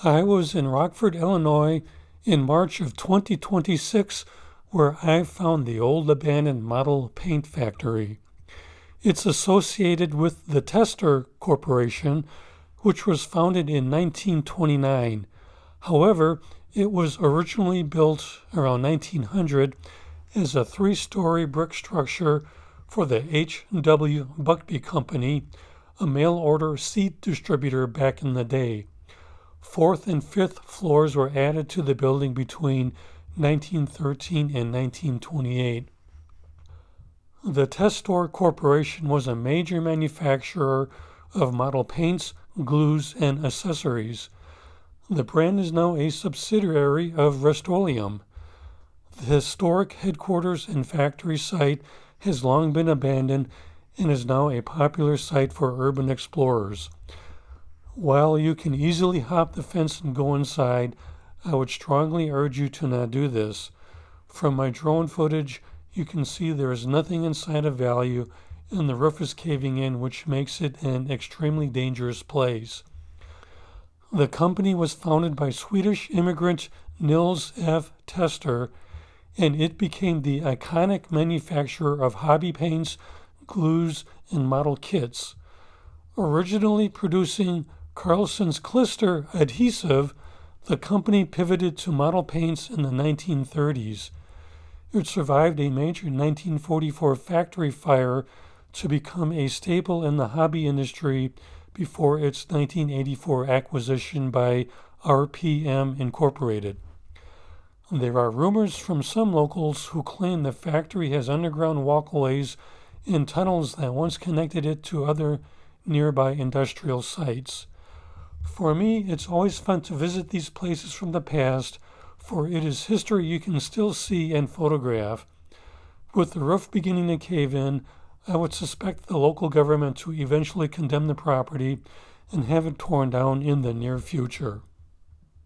I was in Rockford, Illinois in March of 2026 where I found the old abandoned model paint factory. It's associated with the Testor Corporation, which was founded in 1929. However, it was originally built around 1900 as a three-story brick structure for the H.W. Buckby Company, a mail-order seed distributor back in the day. Fourth and fifth floors were added to the building between 1913 and 1928. The Testor Corporation was a major manufacturer of model paints, glues, and accessories. The brand is now a subsidiary of Rust-Oleum. The historic headquarters and factory site has long been abandoned and is now a popular site for urban explorers. While you can easily hop the fence and go inside, I would strongly urge you to not do this. From my drone footage, you can see there is nothing inside of value and the roof is caving in, which makes it an extremely dangerous place. The company was founded by Swedish immigrant Nils F. Testor, and it became the iconic manufacturer of hobby paints, glues, and model kits. Originally producing Carlson's Klister adhesive, the company pivoted to model paints in the 1930s. It survived a major 1944 factory fire to become a staple in the hobby industry before its 1984 acquisition by RPM Incorporated. There are rumors from some locals who claim the factory has underground walkways and tunnels that once connected it to other nearby industrial sites. For me, it's always fun to visit these places from the past, for it is history you can still see and photograph. With the roof beginning to cave in, I would suspect the local government to eventually condemn the property and have it torn down in the near future.